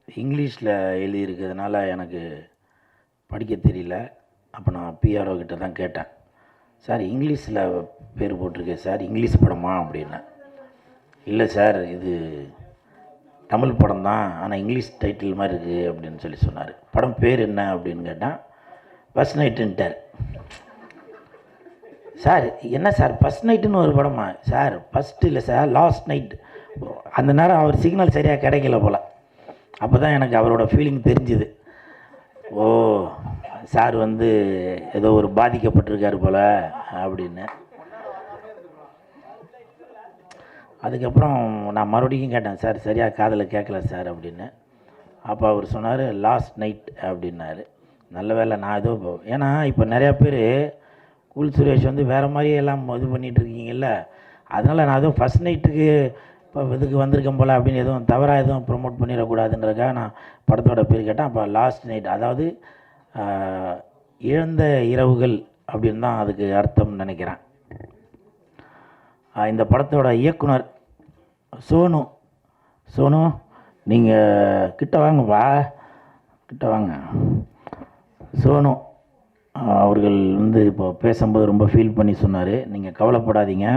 இங்கிலீஷில் எழுதியிருக்கிறதுனால எனக்கு படிக்க தெரியல. அப்போ நான் பிஆர்ஓ கிட்ட தான் கேட்டேன், சார் இங்கிலீஷில் பேர் போட்டிருக்கேன் சார், இங்கிலீஷ் படமா அப்படின்னேன். இல்லை சார் இது தமிழ் படம் தான், ஆனால் இங்கிலீஷ் டைட்டில் மாதிரி இருக்குது அப்படின்னு சொல்லி சொன்னார். படம் பேர் என்ன அப்படின்னு கேட்டால் ஃபஸ்ட் நைட்டுன்ட்டார். சார் என்ன சார் ஃபஸ்ட் நைட்டுன்னு ஒரு படமா? சார் ஃபஸ்ட்டு இல்லை சார், லாஸ்ட் நைட். அந்த நேரம் அவர் சிக்னல் சரியாக கிடைக்கல போல். அப்போ தான் எனக்கு அவரோட ஃபீலிங் தெரிஞ்சுது. ஓ சார் வந்து ஏதோ ஒரு பாதிக்கப்பட்டிருக்காரு போல் அப்படின்னு. அதுக்கப்புறம் நான் மறுபடியும் கேட்டேன், சார் சரியாக காதில் கேட்கல சார் அப்படின்னு. அப்போ அவர் சொன்னார் லாஸ்ட் நைட் அப்படின்னாரு. நல்ல வேலை நான் ஏதோ, ஏன்னா இப்போ நிறையா பேர் கூல் சுரேஷ் வந்து வேறு மாதிரியே எல்லாம் இது பண்ணிகிட்ருக்கீங்கல்ல, அதனால் நான் எதுவும் ஃபஸ்ட் நைட்டுக்கு இப்போ இதுக்கு வந்திருக்கேன் போல் அப்படின்னு எதுவும் தவறாக எதுவும் ப்ரொமோட் பண்ணிடக்கூடாதுன்றதுக்காக நான் படத்தோட பேர் கேட்டேன். அப்போ லாஸ்ட் நைட், அதாவது இழந்த இரவுகள் அப்படின்னு தான் அதுக்கு அர்த்தம்னு நினைக்கிறேன். இந்த படத்தோட இயக்குனர் சோனு நீங்கள் கிட்ட வாங்கப்பா, கிட்ட வாங்க. சோனு அவர்கள் வந்து இப்போ பேசும்போது ரொம்ப ஃபீல் பண்ணி சொன்னார், நீங்கள் கவலைப்படாதீங்க,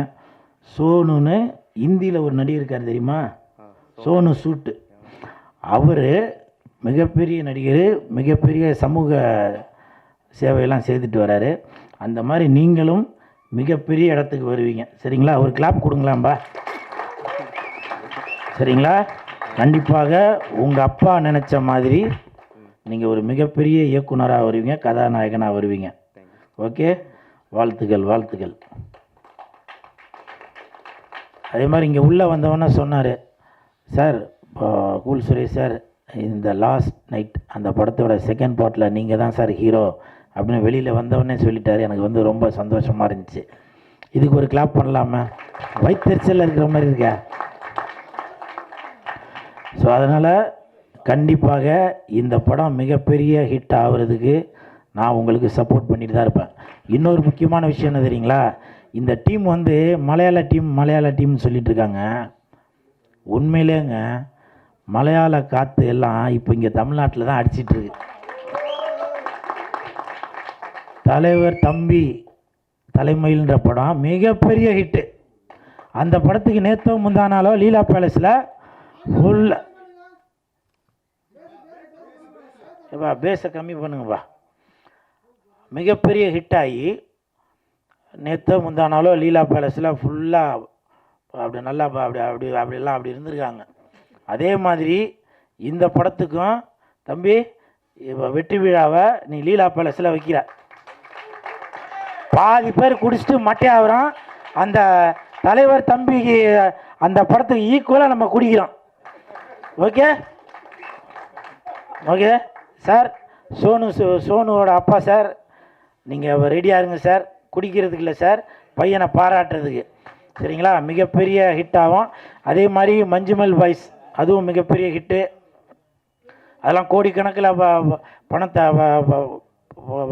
சோனுன்னு இந்தியில் ஒரு நடிகர் இருக்கார் தெரியுமா, சோனு சூட்டு. அவர் மிகப்பெரிய நடிகர், மிகப்பெரிய சமூக சேவையெல்லாம் செய்துட்டு வராரு. அந்த மாதிரி நீங்களும் மிகப்பெரிய இடத்துக்கு வருவீங்க, சரிங்களா? ஒரு கிளாப் கொடுங்களாம்பா, சரிங்களா? கண்டிப்பாக உங்கள் அப்பா நினச்ச மாதிரி நீங்கள் ஒரு மிகப்பெரிய இயக்குனராக வருவீங்க, கதாநாயகனாக வருவீங்க. ஓகே, வாழ்த்துக்கள் வாழ்த்துக்கள். அதே மாதிரி இங்கே உள்ளே வந்தவொன்னே சொன்னார், சார் கூல் சுரேஷ் சார், இந்த லாஸ்ட் நைட் அந்த படத்தோட செகண்ட் பார்ட்டில் நீங்கள் தான் சார் ஹீரோ அப்படின்னு வெளியில் வந்தவொடனே சொல்லிட்டார். எனக்கு வந்து ரொம்ப சந்தோஷமாக இருந்துச்சு. இதுக்கு ஒரு கிளாப் பண்ணலாமா? வயிற்றுச்சலில் இருக்கிற மாதிரி இருக்கா? ஸோ அதனால் கண்டிப்பாக இந்த படம் மிகப்பெரிய ஹிட் ஆகிறதுக்கு நான் உங்களுக்கு சப்போர்ட் பண்ணிட்டு தான் இருப்பேன். இன்னொரு முக்கியமான விஷயம் என்ன தெரியுங்களா? இந்த டீம் வந்து மலையாள டீம்னு சொல்லிட்டு இருக்காங்க. உண்மையிலேங்க மலையாள காற்று எல்லாம் இப்போ இங்கே தமிழ்நாட்டில் தான் அடிச்சிட்ருக்கு. தலைவர் தம்பி தலைமையில்ன்ற படம் மிகப்பெரிய ஹிட்டு. அந்த படத்துக்கு நேற்றோ முந்தானாலோ லீலா பேலஸில் ஃபுல்லாக பேஸை கம்மி பண்ணுங்கப்பா, மிகப்பெரிய ஹிட் ஆகி நேற்றோ முந்தானாலோ லீலா பேலஸில் ஃபுல்லாக அப்படி நல்லா அப்படிலாம் இருந்திருக்காங்க. அதே மாதிரி இந்த படத்துக்கும் தம்பி இப்போ வெற்றி விழாவை நீ லீலா பேலஸில் வைக்கிற, பாதி பேர் குடிச்சிட்டு மட்டையாகிறோம். அந்த தலைவர் தம்பிக்கு அந்த படத்துக்கு ஈக்குவலாக நம்ம குடிக்கிறோம். ஓகே ஓகே சார், சோனுவோட அப்பா சார், நீங்கள் ரெடியாக இருங்க சார், குடிக்கிறதுக்கு இல்லை சார், பையனை பாராட்டுறதுக்கு, சரிங்களா? மிகப்பெரிய ஹிட் ஆகும். அதே மாதிரி மஞ்சுமல் பாய்ஸ், அதுவும் மிகப்பெரிய ஹிட்டு. அதெல்லாம் கோடிக்கணக்கில் பணத்தை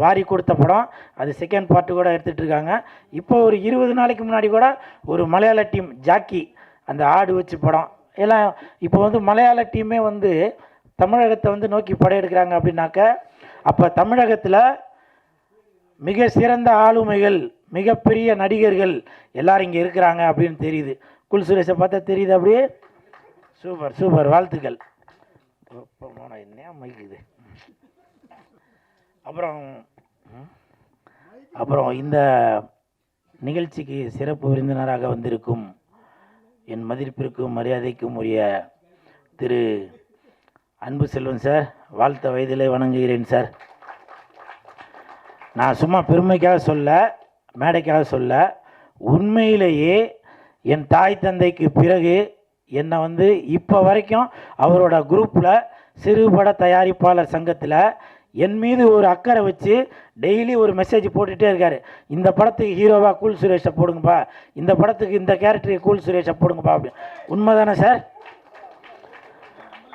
வாரி கொடுத்த படம். அது செகண்ட் பார்ட்டு கூட எடுத்துகிட்டு இருக்காங்க. இப்போ ஒரு 20 நாளைக்கு முன்னாடி கூட ஒரு மலையாள டீம் ஜாக்கி, அந்த ஆடு வச்சு படம் எல்லாம் இப்போ வந்து மலையாள டீமே வந்து தமிழகத்தை வந்து நோக்கி படையெடுக்கிறாங்க. அப்படின்னாக்க அப்போ தமிழகத்தில் மிக சிறந்த ஆளுமைகள், மிகப்பெரிய நடிகர்கள் எல்லாரும் இங்கே இருக்கிறாங்க அப்படின்னு தெரியுது. குல் சுரேஷை பார்த்தா தெரியுது அப்படியே. சூப்பர் சூப்பர், வாழ்த்துக்கள். என்ன மைக்குது. அப்புறம் இந்த நிகழ்ச்சிக்கு சிறப்பு விருந்தினராக வந்திருக்கும் என் மதிப்பிற்கும் மரியாதைக்கும் உரிய திரு அன்பு செல்வன் சார், வாழ்த்த வயதிலே வணங்குகிறேன் சார். நான் சும்மா பெருமைக்காக சொல்ல, மேடைக்காக சொல்ல, உண்மையிலேயே என் தாய் தந்தைக்கு பிறகு என்னை வந்து இப்போ வரைக்கும் அவரோட குரூப்பில் சிறுபட தயாரிப்பாளர் சங்கத்தில் என் மீது ஒரு அக்கறை வச்சு டெய்லி ஒரு மெசேஜ் போட்டுகிட்டே இருக்கார். இந்த படத்துக்கு ஹீரோவாக கூல் சுரேஷை போடுங்கப்பா, இந்த படத்துக்கு இந்த கேரக்டருக்கு கூல் சுரேஷை போடுங்கப்பா அப்படி. உண்மை தானே சார்?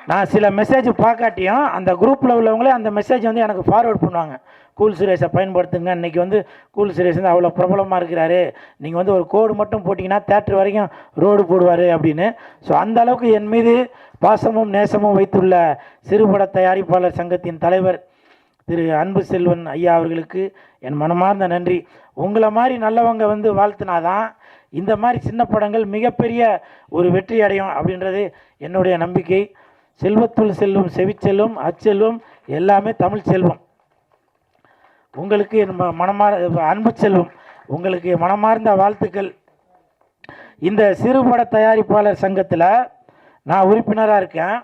நான் சில மெசேஜ் பார்க்காட்டியும் அந்த குரூப்பில் உள்ளவங்களே அந்த மெசேஜ் வந்து எனக்கு ஃபார்வர்ட் பண்ணுவாங்க. கூல் சுரேஷை பயன்படுத்துங்க, இன்றைக்கி வந்து கூல் சுரேஷ் வந்து அவ்வளோ பிரபலமாக இருக்கிறாரு, நீங்கள் வந்து ஒரு கோடு மட்டும் போட்டிங்கன்னா தேட்டர் வரைக்கும் ரோடு போடுவார் அப்படின்னு. ஸோ அந்த அளவுக்கு என் மீது பாசமும் நேசமும் வைத்துள்ள சிறுபட தயாரிப்பாளர் சங்கத்தின் தலைவர் திரு அன்பு செல்வன் ஐயா அவர்களுக்கு என் மனமார்ந்த நன்றி. உங்களை மாதிரி நல்லவங்க வந்து வாழ்த்தினாதான் இந்த மாதிரி சின்ன படங்கள் மிகப்பெரிய ஒரு வெற்றி அடையும் அப்படின்றது என்னுடைய நம்பிக்கை. செல்வத்துள் செல்வம் செவிச்செல்வம் அச்செல்வம் எல்லாமே தமிழ் செல்வம். உங்களுக்கு என் அன்பு செல்வம், உங்களுக்கு மனமார்ந்த வாழ்த்துக்கள். இந்த சிறுபட தயாரிப்பாளர் சங்கத்தில் நான் உறுப்பினராக இருக்கேன்.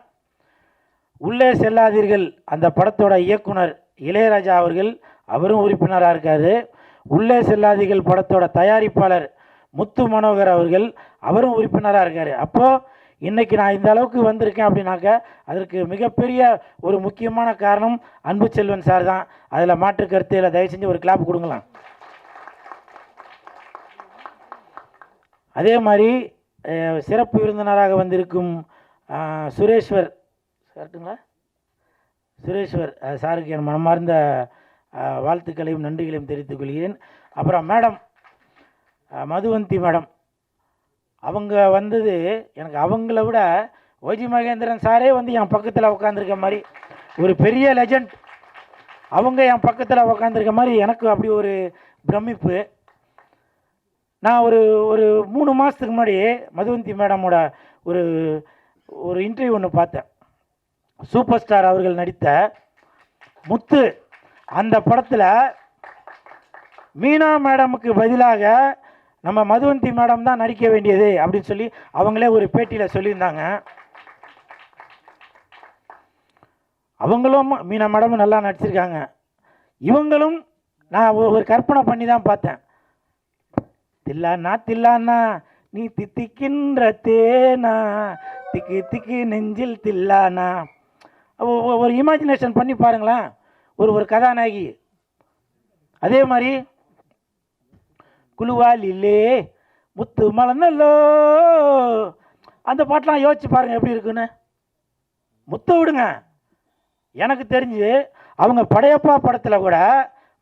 உள்ளே செல்லாதீர்கள் அந்த படத்தோட இயக்குனர் இளையராஜா அவர்கள், அவரும் உறுப்பினராக இருக்கார். உள்ளே செல்லாதீர்கள் படத்தோட தயாரிப்பாளர் முத்து மனோகர் அவர்கள், அவரும் உறுப்பினராக இருக்கார். அப்போது இன்றைக்கி நான் இந்த அளவுக்கு வந்திருக்கேன் அப்படின்னாக்க அதற்கு மிகப்பெரிய ஒரு முக்கியமான காரணம் அன்பு செல்வன் சார் தான். அதில் மாற்று கருத்தில் தயவு செஞ்சு ஒரு கிளாப் கொடுங்களாம். அதே மாதிரி சிறப்பு விருந்தினராக வந்திருக்கும் சுரேஸ்வர் கரெக்டுங்களா, சுரேஸ்வர் சாருக்கு என் மனமார்ந்த வாழ்த்துக்களையும் நன்றிகளையும் தெரிவித்துக் கொள்கிறேன். அப்புறம் மேடம் மதுவந்தி மேடம், அவங்க வந்தது எனக்கு அவங்கள விட ஓஜி மகேந்திரன் சாரே வந்து என் பக்கத்தில் உட்காந்துருக்க மாதிரி ஒரு பெரிய லெஜண்ட், அவங்க என் பக்கத்தில் உட்காந்துருக்க மாதிரி எனக்கு அப்படி ஒரு பிரமிப்பு. நான் ஒரு 3 மாதத்துக்கு முன்னாடி மதுவந்தி மேடமோட ஒரு ஒரு இன்டர்வியூ ஒன்று பார்த்தேன். சூப்பர் ஸ்டார் அவர்கள் நடித்த முத்து அந்த படத்தில் மீனா மேடமுக்கு பதிலாக நம்ம மதுவந்தி மேடம் தான் நடிக்க வேண்டியது அப்படின்னு சொல்லி அவங்களே ஒரு பேட்டியில் சொல்லியிருந்தாங்க. அவங்களும் மீனா மேடமும் நல்லா நடிச்சிருக்காங்க. இவங்களும் நான் ஒரு கற்பனை பண்ணி தான் பார்த்தேன். தில்லானா தில்லானா நீ தித்திக்கின்ற தேனா திக்கு திக்கு நெஞ்சில் தில்லானா, ஒரு இமேஜினேஷன் பண்ணி பாருங்களேன். ஒரு கதாநாயகி அதே மாதிரி குழுவாலிலே முத்து மலர்ந்தல்லோ அந்த பாட்டெலாம் யோசிச்சு பாருங்கள் எப்படி இருக்குன்னு. முத்த விடுங்க, எனக்கு தெரிஞ்சு அவங்க படையப்பா படத்தில் கூட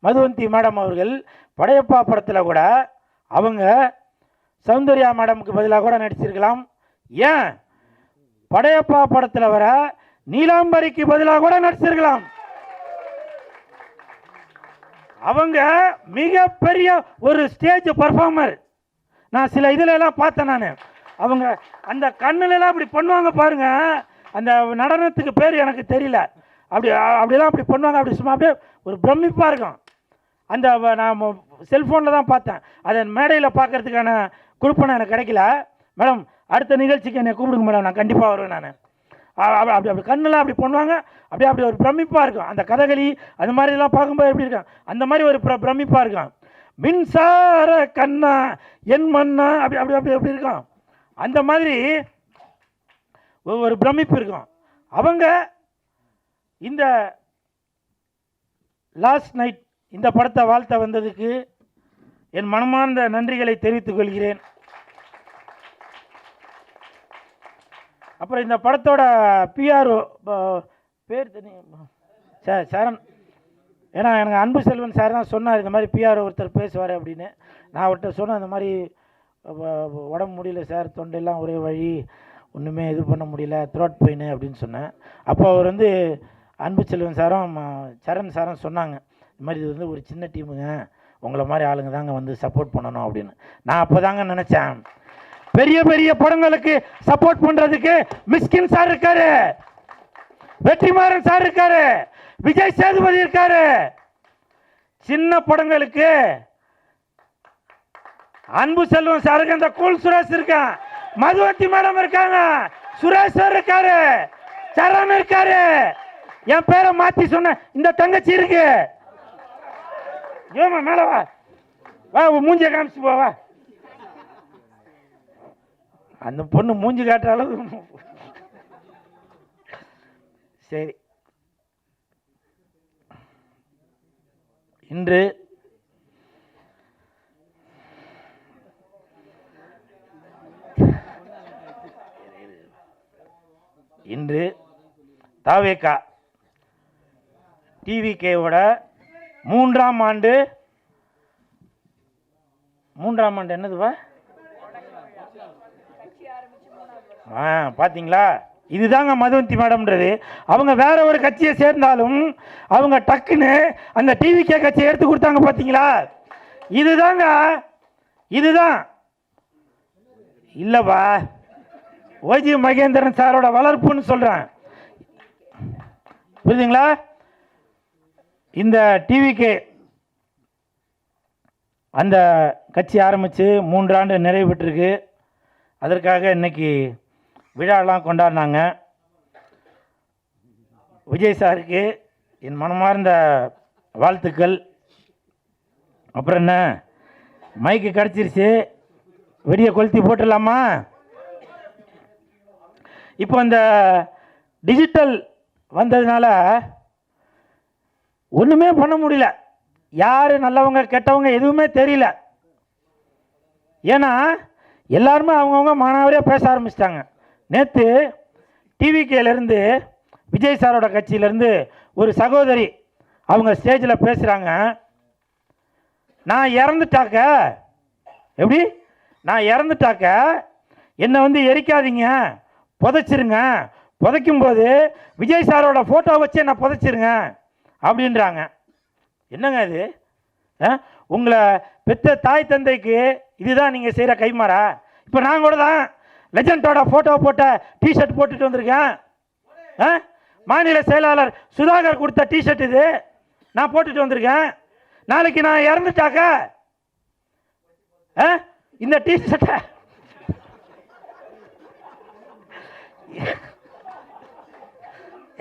மதுவந்தி மேடம் அவர்கள் படையப்பா படத்தில் கூட அவங்க சௌந்தர்யா மேடமுக்கு பதிலாக கூட நடிச்சிருக்கலாம். ஏன் படையப்பா படத்தில் வர நீலாம்பரிக்கு பதிலாக கூட நடிச்சிருக்கலாம். அவங்க மிகப்பெரிய ஒரு ஸ்டேஜ் பர்ஃபார்மர். நான் சில இதில் எல்லாம் பார்த்தேன். நான் அவங்க அந்த கண்ணுலலாம் அப்படி பண்ணுவாங்க பாருங்க, அந்த நடனத்துக்கு பேர் எனக்கு தெரியல, அப்படிலாம் அப்படி பண்ணுவாங்க. அப்படி சும்மா அப்படியே ஒரு பிரமிப்பாக இருக்கும். அந்த நான் செல்ஃபோனில் தான் பார்த்தேன். அதை மேடையில் பார்க்கறதுக்கான குறிப்பனை எனக்கு கிடைக்கல. மேடம் அடுத்த நிகழ்ச்சிக்கு என்னை கூப்பிடுங்க மேடம், நான் கண்டிப்பாக வருவேன். நான் அப்படி கண்ணெல்லாம் அப்படி பண்ணுவாங்க. அப்படி ஒரு பிரமிப்பாக இருக்கும். அந்த கதகளி அது மாதிரிலாம் பார்க்கும்போது எப்படி இருக்கும், அந்த மாதிரி ஒரு பிரமிப்பாக இருக்கும். மின்சார கண்ணா என் மண்ணா அப்படி அப்படி அப்படி அப்படி இருக்கும். அந்த மாதிரி ஒரு பிரமிப்பு இருக்கும். அவங்க இந்த லாஸ்ட் நைட் இந்த படத்தை வாழ்த்த வந்ததுக்கு என் மனமார்ந்த நன்றிகளை தெரிவித்துக் கொள்கிறேன். அப்புறம் இந்த படத்தோட பிஆர்ஓ பேர் சார் சரண், ஏன்னா எனக்கு அன்பு செல்வன் சார் தான் சொன்னார் இந்த மாதிரி பிஆர்ஓ ஒருத்தர் பேசுவார் அப்படின்னு. நான் அவர்கிட்ட சொன்னேன் இந்த மாதிரி உடம்பு முடியல சார், தொண்டையெல்லாம் ஒரே வழி, ஒன்றுமே இது பண்ண முடியல, த்ரோட் பெயின் அப்படின்னு சொன்னேன். அப்போ அவர் வந்து அன்பு செல்வன் சாரும் சரண் சாரும் சொன்னாங்க இந்த மாதிரி இது வந்து ஒரு சின்ன டீமுங்க, உங்களை மாதிரி ஆளுங்க தாங்க வந்து சப்போர்ட் பண்ணணும் அப்படின்னு. நான் அப்போ தாங்க நினச்சேன் பெரிய பெரிய படங்களுக்கு சப்போர்ட் பண்றதுக்கு மிஸ்கின் சார் இருக்காரு, வெற்றிமாறன் சார் இருக்காரு, விஜய் சேதுபதி இருக்காரு. சின்ன படங்களுக்கு அன்பு செல்வம் சாருக்கு அந்த கூல் சுரேஷ் இருக்கான், மதுவந்தி மேடம் இருக்காங்க, சுரேஷ் சார் இருக்காரு, சரண் இருக்காரு, என் பேரை மாத்தி சொன்ன இந்த தங்கச்சி இருக்கு. ஏமா மேல வா, மூஞ்சிய காமிச்சு போவா. அந்த பொண்ணு மூஞ்சி காட்டுற அளவு சரி. இன்று இன்று தாவேகா டிவிகேவோட மூன்றாம் ஆண்டு என்னதுவா? பார்த்தீங்களா? இதுதாங்க மதுவந்தி மேடம்ன்றது. அவங்க வேற ஒரு கட்சியை சேர்ந்தாலும் அவங்க டக்குன்னு அந்த டிவிகே கட்சியை எடுத்து கொடுத்தாங்க. பார்த்தீங்களா? இதுதான் இல்லப்பா, ஓஜி மகேந்திரன் சாரோட வளர்ப்புன்னு சொல்றேன். புரியுதுங்களா? இந்த டிவிகே அந்த கட்சி ஆரம்பித்து 3 ஆண்டு நிறைவு பெற்றிருக்கு. அதற்காக இன்னைக்கு விழாலாம் கொண்டாடினாங்க. விஜய் சாருக்கு என் மனமார்ந்த வாழ்த்துக்கள். அப்புறம் என்ன, மைக்கு கிடச்சிருச்சு, வெடியை கொளுத்தி போட்டுடலாமா? இப்போ இந்த டிஜிட்டல் வந்ததுனால ஒன்றுமே பண்ண முடியல. யார் நல்லவங்க கெட்டவங்க எதுவுமே தெரியல. ஏன்னா எல்லாருமே அவங்கவுங்க மானாவரியாக பேச ஆரம்பிச்சிட்டாங்க. நேற்று டிவிகேலேருந்து விஜய் சாரோட கட்சியிலேருந்து ஒரு சகோதரி அவங்க ஸ்டேஜில் பேசுகிறாங்க. நான் இறந்துட்டாக்க எப்படி, நான் இறந்துட்டாக்க என்னை வந்து எரிக்காதீங்க, புதைச்சிருங்க, புதைக்கும்போது விஜய் சாரோட ஃபோட்டோ வச்சு என்னை புதைச்சிருங்க அப்படின்றாங்க. என்னங்க இது? உங்களை பெற்ற தாய் தந்தைக்கு இதுதான் நீங்கள் செய்கிற கைமாறா? இப்போ நான் கூட தான் லெஜண்டோட ஃபோட்டோ போட்ட டிஷர்ட் போட்டுட்டு வந்திருக்கேன். மாநில செயலாளர் சுதாகர் கொடுத்த டிஷர்ட் இது, நான் போட்டுட்டு வந்திருக்கேன். நாளைக்கு நான் இறந்துட்டாக்க இந்த டிஷர்ட்டை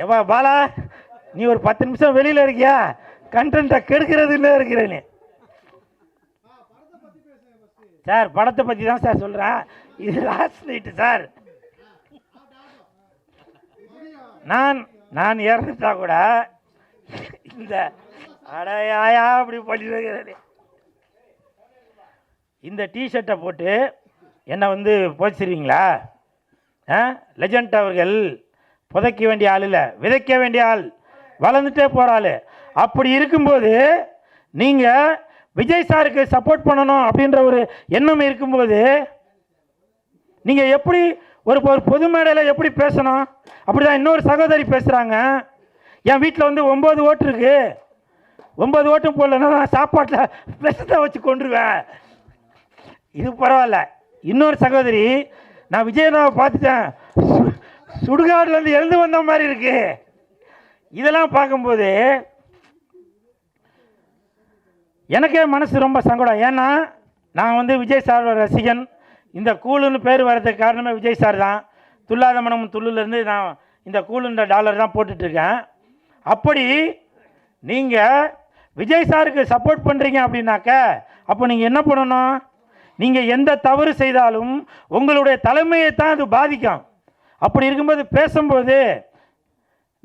ஏவா பாலா, நீ ஒரு 10 நிமிஷம் வெளியில் இருக்கியா? கண்டென்ட்டை கெடுக்கிறதுல இருக்கிற நீ. சார் படத்தை பற்றி தான் சார் சொல்கிறேன். இது லாஸ்ட் நைட்டு சார். நான் இறந்துட்டா கூட இந்த அடையாயா அப்படி பண்ணிடுறேன். இந்த டிஷர்ட்டை போட்டு என்னை வந்து புதைச்சிருவீங்களா? லெஜண்ட் அவர்கள் புதைக்க வேண்டிய ஆள் இல்லை, விதைக்க வேண்டிய ஆள், வளர்ந்துட்டே போகிற ஆள். அப்படி இருக்கும்போது நீங்கள் விஜய் சாருக்கு சப்போர்ட் பண்ணணும் அப்படின்ற ஒரு எண்ணம் இருக்கும்போது நீங்கள் எப்படி ஒரு பொது மேடையில் எப்படி பேசணும்? அப்படிதான் இன்னொரு சகோதரி பேசுகிறாங்க. என் வீட்டில் வந்து 9 ஓட்டு இருக்கு, 9 ஓட்டும் போடலன்னா நான் சாப்பாட்டில் விஷத்தை வச்சு கொண்டுருவேன். இது பரவாயில்ல. இன்னொரு சகோதரி, நான் விஜயனாவை பார்த்துட்டேன், சுடுகாடுலேருந்து எழுந்து வந்த மாதிரி இருக்கு. இதெல்லாம் பார்க்கும்போது எனக்கே மனசு ரொம்ப சங்கடம். ஏன்னா நான் வந்து விஜய் சாரோட ரசிகன். இந்த கூலுன்னு பேர் வர்றதுக்கு காரணமே விஜய் சார் தான். துல்லாத மனம் துள்ளுலேருந்து நான் இந்த கூலுன்ற டாலர் தான் போட்டுட்ருக்கேன். அப்படி நீங்கள் விஜய் சாருக்கு சப்போர்ட் பண்ணுறீங்க அப்படின்னாக்க அப்போ நீங்கள் என்ன பண்ணணும்? நீங்கள் எந்த தவறு செய்தாலும் உங்களுடைய தலைமையை தான் அது பாதிக்கும். அப்படி இருக்கும்போது பேசும்போது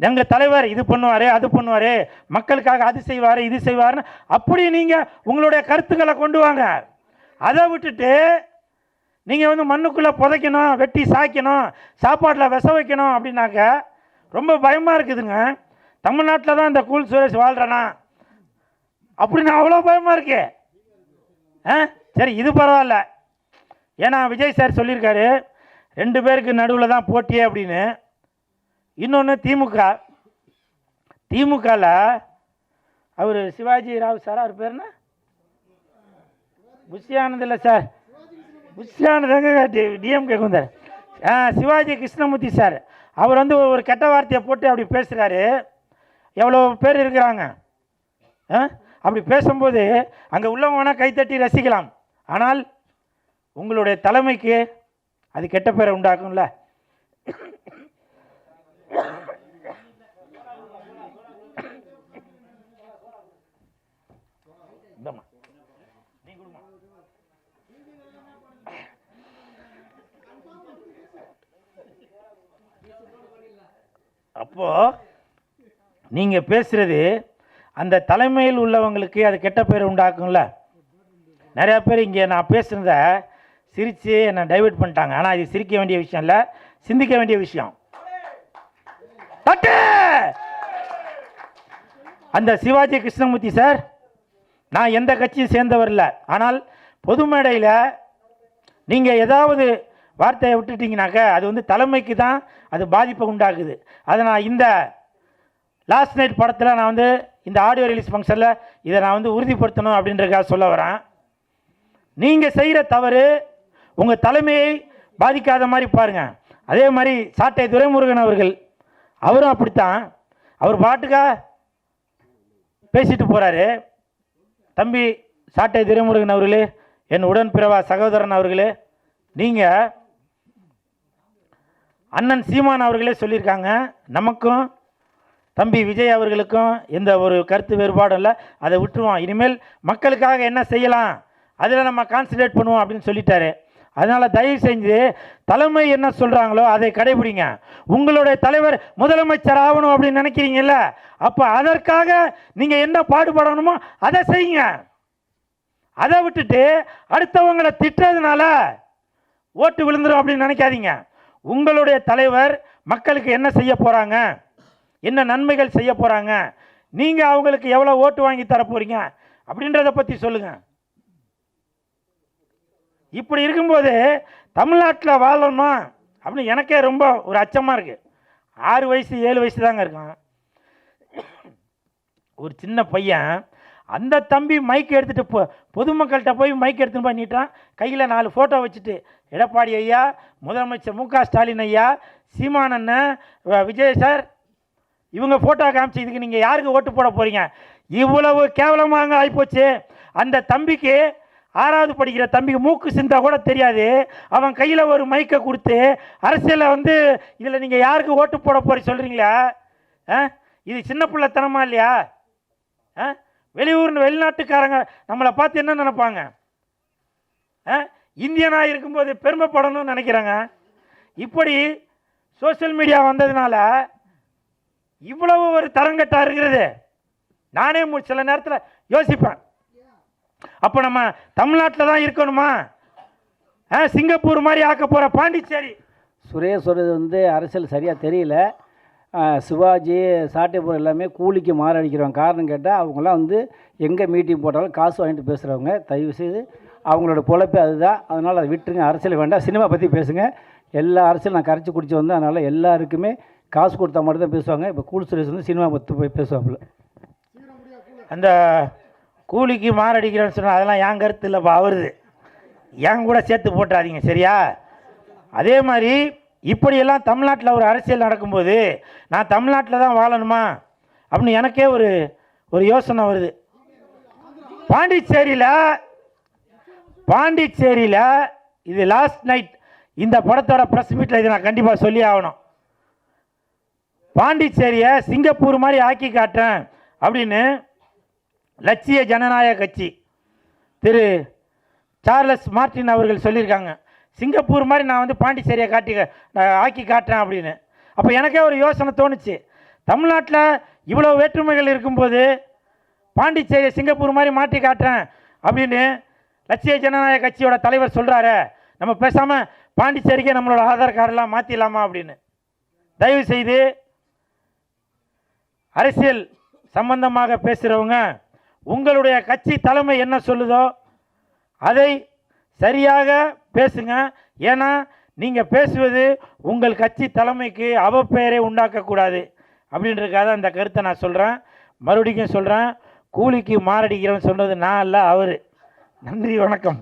எங்கள் தலைவர் இது பண்ணுவார், அது பண்ணுவார், மக்களுக்காக அது செய்வார், இது செய்வார்னு அப்படி நீங்கள் உங்களுடைய கருத்துக்களை கொண்டு வாங்க. அதை விட்டுட்டு நீங்கள் வந்து மண்ணுக்குள்ளே புதைக்கணும், வெட்டி சாய்க்கணும், சாப்பாட்டில் விஷ வைக்கணும் அப்படின்னாக்க ரொம்ப பயமாக இருக்குதுங்க. தமிழ்நாட்டில் தான் இந்த கூல் சுரேஷ் வாழ்கிறேனா அப்படின்னு அவ்வளோ பயமாக இருக்கு. சரி, இது பரவாயில்ல. ஏன்னா விஜய் சார் சொல்லியிருக்காரு 2 பேருக்கு நடுவில் தான் போட்டியே அப்படின்னு. இன்னொன்று திமுகவில் அவர் சிவாஜி ராவ் சார், அவர் பேர் என்ன, புஷ்யானந்த் இல்லை சார், புஷ்யானந்தாங்க டிஎம்கே வந்தார். சிவாஜி கிருஷ்ணமூர்த்தி சார், அவர் வந்து ஒரு கெட்ட வார்த்தையை போட்டு அப்படி பேசுகிறாரு. எவ்வளோ பேர் இருக்கிறாங்க. அப்படி பேசும்போது அங்கே உள்ளவங்க வேணால் கைத்தட்டி ரசிக்கலாம். ஆனால் உங்களுடைய தலைமைக்கு அது கெட்ட பேரை உண்டாக்கும்ல. அப்போ நீங்க பேசுறது அந்த தலைமையில் உள்ளவங்களுக்கு அது கெட்ட பேர் உண்டாக்கும்ல. நிறைய பேர் இங்கே நான் பேசுறத சிரித்து என்னை டைவர்ட் பண்ணிட்டாங்க. ஆனால் இது சிரிக்க வேண்டிய விஷயம் இல்லை, சிந்திக்க வேண்டிய விஷயம். தட்டு. அந்த சிவாஜி கிருஷ்ணமூர்த்தி சார், நான் எந்த கட்சியும் சேர்ந்தவர் இல்லை, ஆனால் பொது மேடையில் நீங்கள் ஏதாவது வார்த்தையை விட்டுட்டீங்கனாக்க அது வந்து தலைமைக்கு தான் அது பாதிப்பை உண்டாக்குது. அதை நான் இந்த லாஸ்ட் நைட் படத்தில் நான் வந்து இந்த ஆடியோ ரிலீஸ் ஃபங்க்ஷனில் இதை நான் வந்து உறுதிப்படுத்தணும் அப்படின்றதுக்காக சொல்ல வரேன். நீங்கள் செய்கிற தவறு உங்கள் தலைமையை பாதிக்காத மாதிரி பாருங்கள். அதே மாதிரி சாட்டை துரைமுருகன் அவர்கள், அவரும் அப்படித்தான், அவர் பாட்டுக்காக பேசிட்டு போகிறாரு. தம்பி சாட்டை துரைமுருகன் அவர்களே, என் உடன்பிறவா சகோதரன் அவர்களே, நீங்கள் அண்ணன் சீமான் அவர்களே சொல்லியிருக்காங்க, நமக்கும் தம்பி விஜய் அவர்களுக்கும் எந்த ஒரு கருத்து வேறுபாடும் இல்லை, அதை விட்டுருவோம், இனிமேல் மக்களுக்காக என்ன செய்யலாம் அதில் நம்ம கான்சன்ட்ரேட் பண்ணுவோம் அப்படின்னு சொல்லிட்டாரு. அதனால் தயவு செஞ்சு தலைமை என்ன சொல்கிறாங்களோ அதை கடைபிடிங்க. உங்களுடைய தலைவர் முதலமைச்சர் ஆகணும் அப்படின்னு நினைக்கிறீங்கல்ல, அப்போ அதற்காக நீங்கள் என்ன பாடுபடணுமோ அதை செய்யுங்க. அதை விட்டுட்டு அடுத்தவங்களை திட்டுறதுனால ஓட்டு விழுந்துடும் அப்படின்னு நினைக்காதீங்க. உங்களுடைய தலைவர் மக்களுக்கு என்ன செய்ய போகிறாங்க, என்ன நன்மைகள் செய்ய போகிறாங்க, நீங்கள் அவங்களுக்கு எவ்வளோ ஓட்டு வாங்கி தர போகிறீங்க அப்படின்றத பற்றி சொல்லுங்கள். இப்படி இருக்கும்போது தமிழ்நாட்டில் வாழணுமா அப்படின்னு எனக்கே ரொம்ப ஒரு அச்சமாக இருக்குது. 6 வயசு 7 வயசு தாங்க இருக்கான் ஒரு சின்ன பையன். அந்த தம்பி மைக் எடுத்துகிட்டு பொதுமக்கள்கிட்ட போய் மைக் எடுத்துன்னு போய் நீட்டான், கையில் 4 ஃபோட்டோ வச்சுட்டு, எடப்பாடி ஐயா, முதலமைச்சர் மு.க. ஸ்டாலின் ஐயா, சீமான் அண்ணன், விஜய் சார், இவங்க ஃபோட்டோ காமிச்சு இதுக்கு நீங்கள் யாருக்கு ஓட்டு போட போகிறீங்க? இவ்வளவு கேவலமாக ஆகிப்போச்சு. அந்த தம்பிக்கு 6வது படிக்கிற தம்பிக்கு மூக்கு சிந்தா கூட தெரியாது. அவன் கையில் ஒரு மைக்கை கொடுத்து அரசியலில் வந்து இதில் நீங்கள் யாருக்கு ஓட்டு போட போகிறீங்க சொல்கிறீங்களா? இது சின்ன பிள்ளைத்தனமா இல்லையா? வெளிநாட்டுக்காரங்க நம்மளை பார்த்து என்ன நினைப்பாங்க? இந்தியனாக இருக்கும்போது பெருமைப்படணும்னு நினைக்கிறாங்க. இப்படி சோசியல் மீடியா வந்ததுனால இவ்வளவு ஒரு தரங்கட்டாக இருக்கிறது. நானே சில நேரத்தில் யோசிப்பேன், அப்போ நம்ம தமிழ்நாட்டில் தான் இருக்கணுமா? சிங்கப்பூர் மாதிரி ஆக்க போகிற பாண்டிச்சேரி. சுரேஷ் சொல்கிறது வந்து அரசியல் சரியாக தெரியல. சிவாஜி சாட்டைப்பூர் எல்லாமே கூலிக்கு மாரடிக்கிறவங்க. காரணம் கேட்டால் அவங்களாம் வந்து எங்கே மீட்டிங் போட்டாலும் காசு வாங்கிட்டு பேசுகிறவங்க. தயவு செய்து அவங்களோட பொழப்பே அதுதான். அதனால் அதை விட்டுருங்க, அரசியல் வேண்டாம், சினிமா பற்றி பேசுங்க. எல்லா அரசியல் நான் கரைச்சி குடிச்சு வந்தேன். அதனால் எல்லாருக்குமே காசு கொடுத்தா மட்டும் தான் பேசுவாங்க. இப்போ கூல் சுரேஷ் வந்து சினிமா பற்றி போய் பேசுவாப்புல. அந்த கூலிக்கு மாரடிக்கிறேன்னு சொன்னால் அதெல்லாம் என் கருத்து இல்லைப்பா, அவருது. என் கூட சேர்த்து போட்டுறாதீங்க, சரியா? அதே மாதிரி இப்படியெல்லாம் தமிழ்நாட்டில் ஒரு அரசியல் நடக்கும்போது நான் தமிழ்நாட்டில் தான் வாழணுமா அப்படின்னு எனக்கே ஒரு யோசனை வருது. பாண்டிச்சேரியில் இது லாஸ்ட் நைட் இந்த படத்தோட ப்ரெஸ் மீட்டில் இதை நான் கண்டிப்பாக சொல்லி ஆகணும். பாண்டிச்சேரியை சிங்கப்பூர் மாதிரி ஆக்கி காட்டுறேன் அப்படின்னு லட்சிய ஜனநாயக கட்சி திரு சார்லஸ் மார்டின் அவர்கள் சொல்லியிருக்காங்க. சிங்கப்பூர் மாதிரி நான் வந்து பாண்டிச்சேரியை ஆக்கி காட்டுறேன் அப்படின்னு. அப்போ எனக்கே ஒரு யோசனை தோணுச்சு, தமிழ்நாட்டில் இவ்வளோ வேற்றுமைகள் இருக்கும்போது பாண்டிச்சேரியை சிங்கப்பூர் மாதிரி மாற்றி காட்டுறேன் அப்படின்னு லட்சிய ஜனநாயக கட்சியோட தலைவர் சொல்கிறாரு, நம்ம பேசாமல் பாண்டிச்சேரிக்கே நம்மளோட ஆதார் கார்டெலாம் மாற்றிடலாமா அப்படின்னு. தயவு செய்து அரசியல் சம்பந்தமாக பேசுகிறவங்க உங்களுடைய கட்சி தலைமை என்ன சொல்லுதோ அதை சரியாக பேசுங்க. ஏன்னா நீங்கள் பேசுவது உங்கள் கட்சி தலைமைக்கு அவப்பெயரை உண்டாக்கக்கூடாது அப்படின்றதுக்காக அந்த கருத்தை நான் சொல்கிறேன். மறுபடியும் சொல்கிறேன், கூலிக்கு மாரடிக்கிறேன்னு சொன்னது நான் அல்ல, அவர். நன்றி, வணக்கம்.